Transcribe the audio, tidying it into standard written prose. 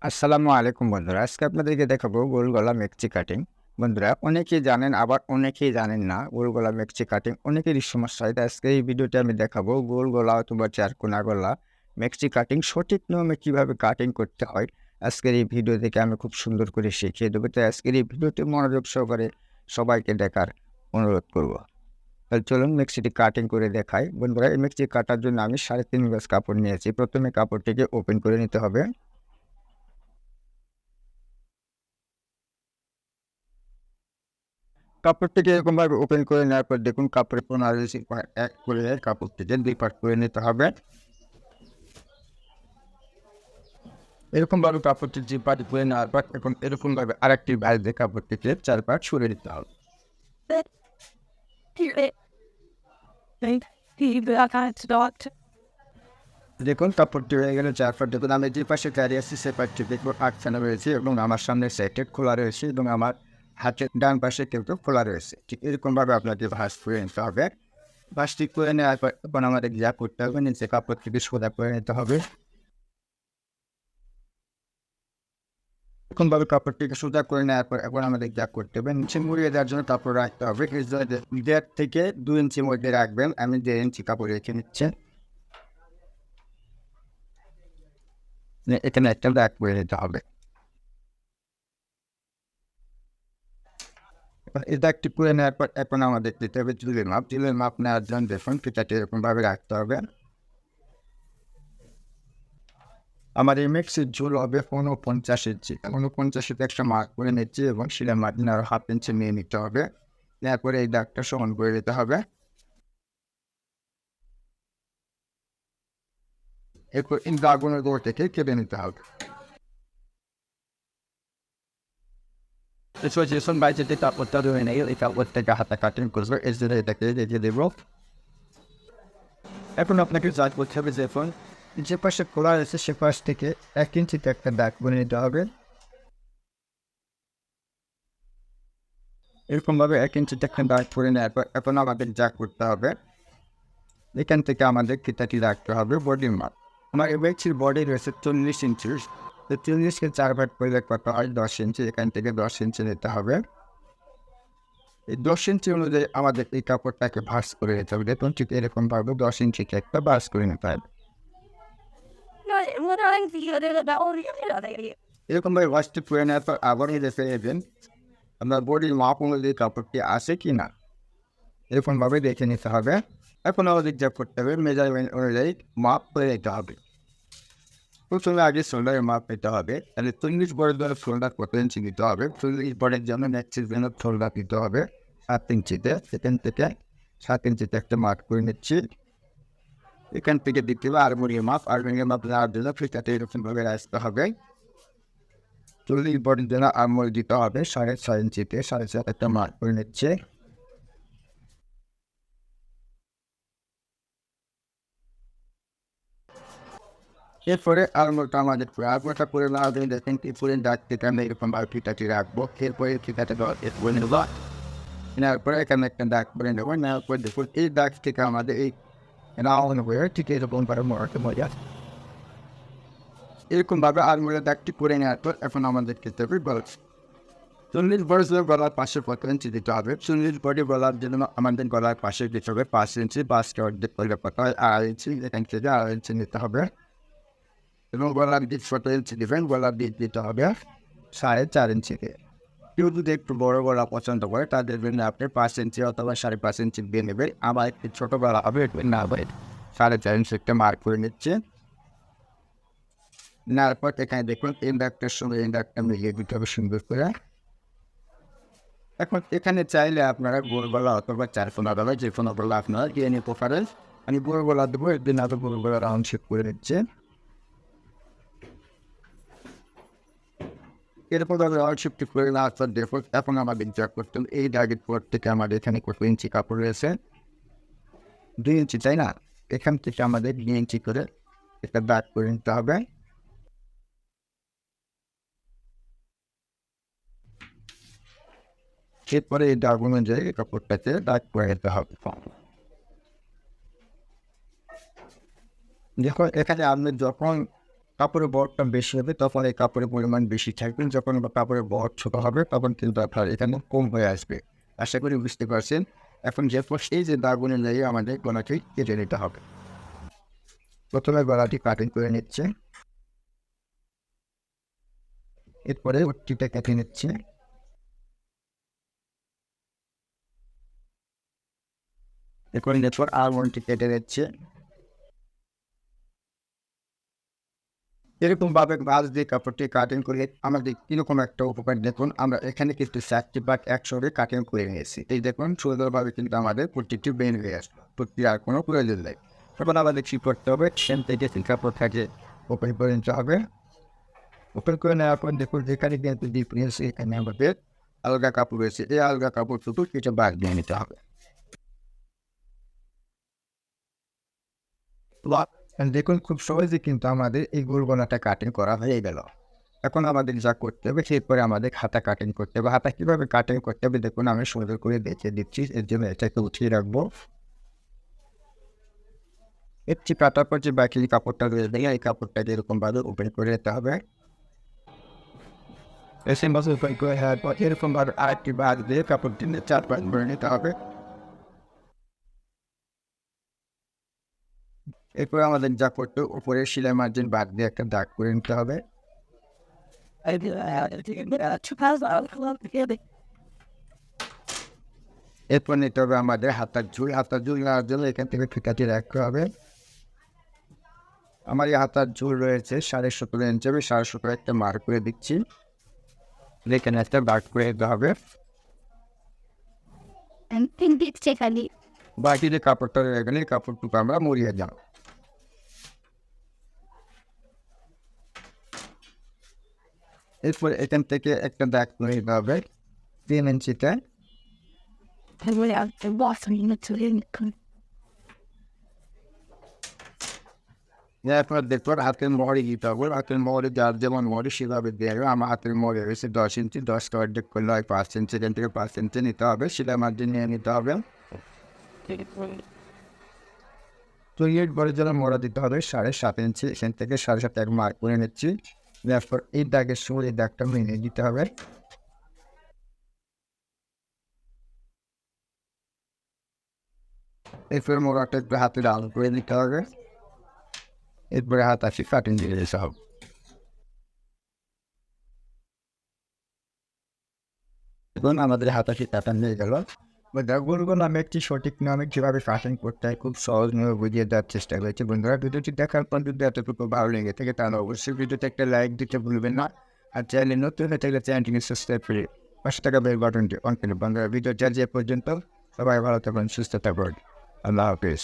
আসসালামু আলাইকুম বন্ধুরা। আজকে আপনাদেরকে দেখাবো গোল গলা মেক্সি কাটিং। বন্ধুরা অনেকেই জানেন আবার অনেকেই জানেন না গোল গলা মেক্সি কাটিং অনেকেরই সমস্যা হয়। তো আজকে এই ভিডিওতে আমি দেখাবো গোল গলা অথবা চারকোনা গলা মেক্সি কাটিং সঠিক নিয়মে কিভাবে কাটিং করতে হয়। আজকের এই ভিডিও থেকে আমি খুব সুন্দর করে শিখিয়ে দেবো। তাই আজকের এই ভিডিওটি মনোযোগ সহকারে সবাইকে দেখার অনুরোধ করব। তাহলে চলুন মেক্সিটি কাটিং করে দেখাই। বন্ধুরা এই মেক্সি কাটার জন্য আমি 3.5 গজ কাপড় নিয়েছি। প্রথমে কাপড়টিকে ওপেন করে নিতে হবে। কাপড়টিকে এরকমভাবে ওপেন করে নেওয়ার পর দেখুন কাপড়ের কোনারেসি এক করে কাপড়টিকে 2 পার্ট করে নিতে হবে। এরকমভাবে কাপড়টি 2 পার্ট করে নেওয়ার পর এখন এরকমভাবে আরেকটি ভাঁজ দিয়ে কাপড়টিকে 4 পার্ট সরিয়ে দিতে হবে। দেখুন কাপড়টি হয়ে গেলে 4 পার্ট। দেখুন আমি যে পাশে দাঁড়িয়ে আছি সে পাশটি দেখুন আটখানা রয়েছে এবং আমার সামনে সাইডে খোলা রয়েছে এবং আমার হাতের ডান পাশে কিন্তু খোলা রয়েছে। ঠিক এরকমভাবে আপনাকে ভাঁজ করে নিতে হবে। ভাঁজটি করে নেওয়ার পর এখন আমাদের যা করতে হবে নিচে কাপড়টিকে সোজা করে নিতে হবে। এরকমভাবে কাপড়টিকে সোজা করে নেওয়ার পর এখন আমাদের যা করতে হবে নিচে মুড়িয়ে দেওয়ার জন্য কাপড় রাখতে হবে। 1.5 থেকে 2 ইঞ্চি মধ্যে রাখবেন। আমি 1.5 ইঞ্চি কাপড় রেখে নিচ্ছি। এখানে একটা দাগ করে নিতে হবে। এই দাগটি করে নেওয়ার পর এখন আমাদের দিতে হবে চুলের মাপ। চুলের মাপ নেওয়ার জন্য দেখুন ফিতাটি এরকমভাবে রাখতে হবে। আমার এই মেক্সির ঝুল হবে 49 ইঞ্চি। 49 একটা মার্ক করে নিচ্ছি এবং সেলাই মার্জিন আরও 1/2 ইঞ্চি নিয়ে নিতে হবে। নেওয়ার পরে এই দাগটা সমান করে দিতে হবে। এরপর এই দাগগুলোর গোড়া থেকে কেটে নিতে হবে। যেসব বাইরে কাপড়টা ধরে নেই এই কাপড় থেকে হাতে কাটিং করবে এর জন্য এটাকে রেখে দেবো। এখন আপনাকে যা করতে হবে যে পাশে খোলা রয়েছে সে পাশ থেকে 1 ইঞ্চিতে একটা দাগ করে নিতে হবে। এরকমভাবে 1 ইঞ্চিতে একটা দাগ করে নেওয়ার পর এখন আমাদের যা করতে হবে এখান থেকে আমাদের ফিতাটি রাখতে হবে বডির মাপ। আমার এই মেক্সির বডি রয়েছে 40 ইঞ্চি। তো 40কে 4 ভাগ করলে কত হয় 10 ইঞ্চি। এখান থেকে 10 ইঞ্চি নিতে হবে। এই 10 ইঞ্চি অনুযায়ী আমাদের এই কাপড়টাকে ভাঁজ করে নিতে হবে। দেখুন ঠিক এরকমভাবে 10 ইঞ্চিকে একটা ভাঁজ করে নিতে হবে। এরকমভাবে ভাঁজটি করে নেওয়ার পর আবার দেখে নেবেন আপনার বডির মাপ অনুযায়ী কাপড়টি আসে কি না। এরকমভাবে দেখে নিতে হবে। এখন আমাদের যা করতে হবে মেজারমেন্ট অনুযায়ী মাপ করে নিতে হবে। প্রথমে আগে শোল্ডারের মাপ নিতে হবে। তাহলে 40 বরের জন্য শোল্ডার কত ইঞ্চি নিতে হবে? 40 বরের জন্য নেক্সট জন্য শোল্ডার নিতে হবে 7 ইঞ্চিতে। সেখান থেকে 7 ইঞ্চিতে একটা মার্ক করে নিচ্ছি। এখান থেকে দিতে হবে আরমোনিয়াম মাপ। আরমোনিয়াম মাপ নেওয়ার জন্য ফিতাতে এরকমভাবে আসতে হবে। 40 বরের জন্য আরমোল দিতে হবে 6.5 ইঞ্চিতে। 6.5 একটা মার্ক করে নিচ্ছে। এরপরে আরমোলটা আমাদের আরমোলটা করে নেওয়ার জন্য দেখেন ত্রিপুরের দাগ থেকে আমরা এরকমভাবে ফিতাটি রাখবো। এরপরে ফিতাটা করে নেব। নেওয়ার পরে এখানে একটা দাগ করে নেবো। নেওয়ার পর দেখুন এই দাগ থেকে আমাদের এই রাউন্ড হয়ে ঠিক এরকমভাবে মোড়াতে মজা এরকমভাবে আরমোলের দাগটি করে নেওয়ার পর এখন আমাদের খেতে হবে গলা। 40 বড় গলার পাশে 5 ইঞ্চি দিতে হবে। 40 বডি গলার জন্য আমাদের গলার পাশে দিতে হবে 5 ইঞ্চি। 5কে অর্ধেক করলে কত হয় 2.5 ইঞ্চি। এখান থেকে 2.5 ইঞ্চি নিতে হবে এবং গলার দিক 17 ইঞ্চি দেবেন। গলার দিক দিতে হবে 4.5 ইঞ্চিতে। কেউ যদি একটু বড় গলা পছন্দ করে তাদের জন্য আপনি 5 ইঞ্চি অথবা 5.5 ইঞ্চি দিয়ে নেবেন। আমার একটু ছোটো গলা হবে একটু না হবে 4.5 ইঞ্চি একটা মার্ক করে নিচ্ছে। নেওয়ার পর এখানে দেখুন এই দাগটার সঙ্গে এই দাগটা মিলিয়ে দিতে হবে সুন্দর করে। এখন এখানে চাইলে আপনারা গোল গলা অথবা চারকোনা গলা যে কোনো গলা আপনারা দিয়ে নিতে পারেন। আমি গোল গলা দেবো একদিন আগে গোল গলা রাউন্ড শেপ করে নিচ্ছে। এরপর রাউন্ড শেপটি করে নেওয়ার পর দেখুন এখন আমাদের যা করতে হবে এই দাগের পর থেকে আমাদের এখানে কত ইঞ্চি কাপড় রয়েছে 2 ইঞ্চি তাই না। এখান থেকে আমাদের 2 ইঞ্চি করে একটা দাগ করে নিতে হবে। এরপরে এই দাগ অনুযায়ী কাপড়টাতে দাগ করে নিতে হবে। দেখুন এখানে আপনি যখন কাপড়ের বহরটা বেশি হবে তখন এই কাপড়ের পরিমাণ বেশি থাকবে, যখন কাপড়ের বহর ছোট হবে তখন কিন্তু আপনার এখানে কম হয়ে আসবে। আশা করি বুঝতে পারছেন। এখন এই যে দাগ অনুযায়ী আমাদের গলাটি কেটে নিতে হবে। প্রথমে গলাটি কাটিং করে নিচ্ছে, এরপরে ওটিটা কেটে নিচ্ছে। এরপর আলমন্ডটি কেটে নিচ্ছে। এরকম ভাবে ভাঁজ দিয়ে কাপড়টি কাটিং করে আমাদের কিরকম একটা উপকার দেখুন। আমরা এখানে কিন্তু 4টি পার্ট একসঙ্গে কাটিং করে নিয়েছি। এই দেখুন সুন্দরভাবে কিন্তু আমাদের প্রত্যেকটি বের হয়ে আসলো, প্রতি আর কোনো প্রয়োজন নেই। এখন আমাদের কী করতে হবে, সেন থেকে কাপড় থাকে ওপেন করে নিতে হবে। ওপেন করে নেওয়ার পর দেখুন যেখানে কিন্তু ডিফারেন্স, এখানে আমাদের আলগা কাপড় রয়েছে, এই আলগা কাপড় শুধু কিছু বাদ দিয়ে নিতে হবে। দেখুন খুব সহজে কিন্তু আমাদের এই গোলগোলাটা কাটিং করা হয়ে গেল। এখন আমাদের যা করতে হবে, এরপরে আমাদের হাতা কাটিং করতে হবে। হাতা কীভাবে কাটিং করতে হবে দেখুন আমি সুন্দর করে দেখিয়ে দিচ্ছি। এর জন্য এটাকে উঠিয়ে রাখবো। এর চেয়ে কাটার পর যে বাকি কাপড়টা রয়েছে এই কাপড়টাকে এরকমভাবে ওপেন করে নিতে হবে। ওপেন করে নেওয়ার পর এরকমভাবে আরেকটি বাদ দিয়ে কাপড়টি 4 পাঁচ করে নিতে হবে। এরপরে আমাদের যা করতে উপরে সেলাই মার্জিন বাদ দিয়ে একটা দাগ করে নিতে হবে। এরপর নিতে হবে আমাদের হাতার ঝুল। হাতার ঝুল নেওয়ার জন্য এখান থেকে ফিতাটি রাখতে হবে। আমার এই হাতার ঝুল রয়েছে 17.5 ইঞ্চি। আমি 17.5 একটা মার্ক করে দিচ্ছি, এখানে একটা দাগ করে দিতে হবে। বাকি যে কাপড়টা রয়ে গেলে এই কাপড়টুকু আমরা মুড়িয়ে যাব। এরপর এখান থেকে একটা দাগ করে দিতে হবে 3 ইঞ্চিতে। এরপর দেখুন হাতের মোহরে দিতে হবে। হাতের মোহরে যার যেমন মোহরে সেভাবে দেওয়া হবে। আমার হাতের মোহরে রয়েছে 10 ইঞ্চি, 10টা অর্ধেক করলে হয় 5 ইঞ্চি। এখান থেকে 5 ইঞ্চি নিতে হবে, সেলাই মার্জিন নিয়ে নিতে হবে। তো এরপরে যেন মোড়া দিতে হবে 7.5 ইঞ্চি। এখান থেকে 7.5 এক মার্ক করে নিচ্ছি। এরপর এই দাগের সঙ্গে এই দাগটা মিলিয়ে দিতে হবে। এরপর মোড়াটা একটু হাতে ডাউন করে দিতে হবে। এরপরে হাত আসি কাটিং দিয়ে দিতে হবে। এখন আমাদের হাতাশি কাটান হয়ে গেল। বন্ধুগণ আমি একটি সঠিক নিয়মে কীভাবে কাটিং করতে হয় খুব সহজ নিয়মে বুঝিয়ে দেওয়ার চেষ্টা করেছি। বন্ধুরা ভিডিওটি দেখার পর যদি এতটুকু ভালো লেগে থাকে তাহলে অবশ্যই ভিডিওতে একটা লাইক দিতে ভুলবেন না। আর চ্যানেলে নতুন হয়ে থাকলে চ্যানেলটিকে সাবস্ক্রাইব করে 5 টাকা বেল বাটনটি অন করে। বন্ধুরা ভিডিওটা যে পর্যন্ত সবাই ভালো থাকবেন, সুস্থ থাকবেন। আল্লাহ হাফিজ।